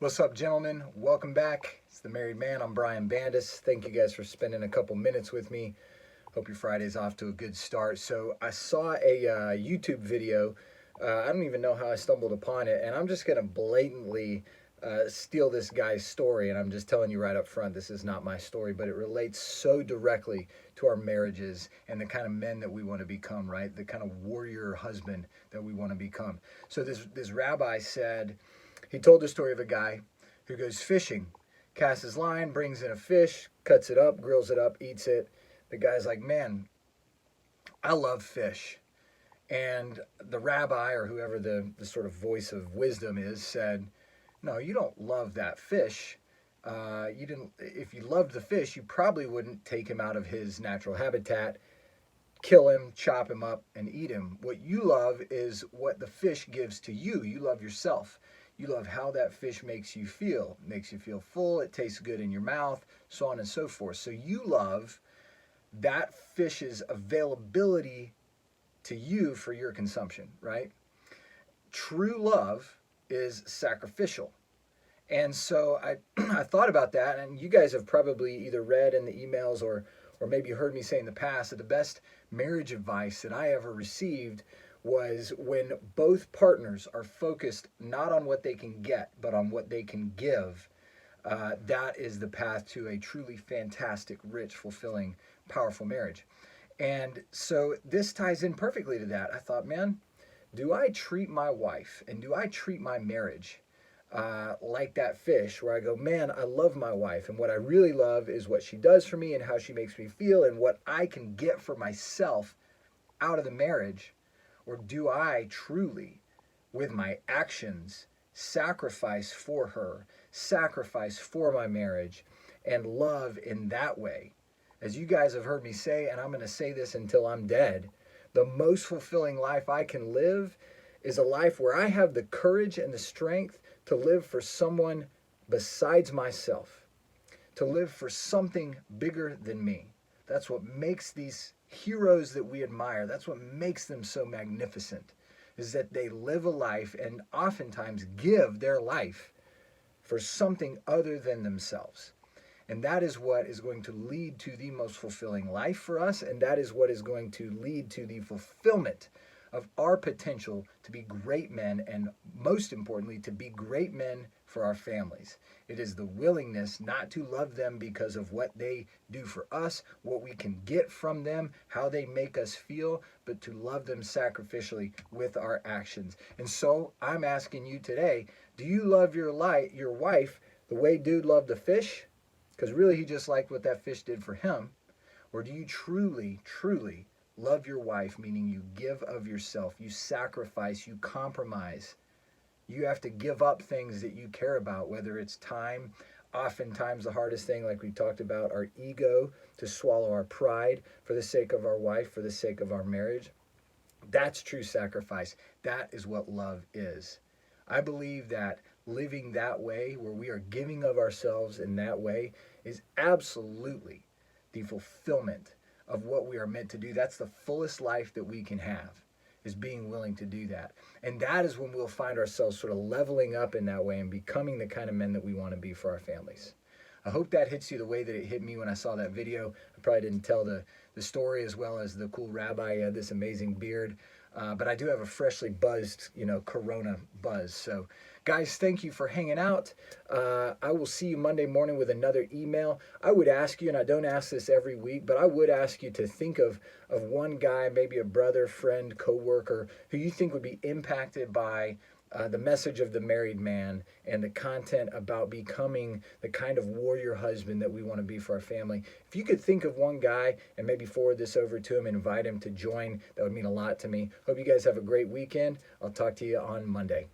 What's up, gentlemen? Welcome back. It's The Married Man. I'm Brian Bandas. Thank you guys for spending a couple minutes with me. Hope your Friday's off to a good start. So I saw a YouTube video. I don't even know how I stumbled upon it, and I'm just going to blatantly steal this guy's story, and I'm just telling you right up front, this is not my story, but it relates so directly to our marriages and the kind of men that we want to become, right? The kind of warrior husband that we want to become. So this rabbi said, he told the story of a guy who goes fishing, casts his line, brings in a fish, cuts it up, grills it up, eats it. The guy's like, man, I love fish. And the rabbi, or whoever the sort of voice of wisdom is, said, no, you don't love that fish. You didn't. If you loved the fish, you probably wouldn't take him out of his natural habitat, kill him, chop him up, and eat him. What you love is what the fish gives to you. You love yourself. You love how that fish makes you feel. It makes you feel full. It tastes good in your mouth, so on and so forth. So you love that fish's availability to you for your consumption, right? True love is sacrificial. And so I thought about that, and you guys have probably either read in the emails or maybe heard me say in the past that the best marriage advice that I ever received was when both partners are focused not on what they can get, but on what they can give. That is the path to a truly fantastic, rich, fulfilling, powerful marriage. And so this ties in perfectly to that. I thought, man, do I treat my wife and do I treat my marriage like that fish where I go, man, I love my wife, and what I really love is what she does for me and how she makes me feel and what I can get for myself out of the marriage? Or do I truly, with my actions, sacrifice for her, sacrifice for my marriage, and love in that way? As you guys have heard me say, and I'm going to say this until I'm dead, the most fulfilling life I can live is a life where I have the courage and the strength to live for someone besides myself, to live for something bigger than me. That's what makes these heroes that we admire, that's what makes them so magnificent, is that they live a life and oftentimes give their life for something other than themselves. And that is what is going to lead to the most fulfilling life for us, and that is what is going to lead to the fulfillment of our potential to be great men, and most importantly, to be great men for our families. It is the willingness not to love them because of what they do for us, what we can get from them, how they make us feel, but to love them sacrificially with our actions. And so I'm asking you today, do you love your wife the way dude loved the fish? Because really he just liked what that fish did for him. Or do you truly, truly love your wife, meaning you give of yourself, you sacrifice, you compromise. You have to give up things that you care about, whether it's time, oftentimes the hardest thing, like we talked about, our ego, to swallow our pride for the sake of our wife, for the sake of our marriage. That's true sacrifice. That is what love is. I believe that living that way, where we are giving of ourselves in that way, is absolutely the fulfillment of what we are meant to do. That's the fullest life that we can have, is being willing to do that. And that is when we'll find ourselves sort of leveling up in that way and becoming the kind of men that we want to be for our families. I hope that hits you the way that it hit me when I saw that video. I probably didn't tell the story as well as the cool rabbi. He had this amazing beard. But I do have a freshly buzzed, Corona buzz. So, guys, thank you for hanging out. I will see you Monday morning with another email. I would ask you, and I don't ask this every week, but I would ask you to think of one guy, maybe a brother, friend, coworker, who you think would be impacted by the message of the married man and the content about becoming the kind of warrior husband that we want to be for our family. If you could think of one guy and maybe forward this over to him and invite him to join, that would mean a lot to me. Hope you guys have a great weekend. I'll talk to you on Monday.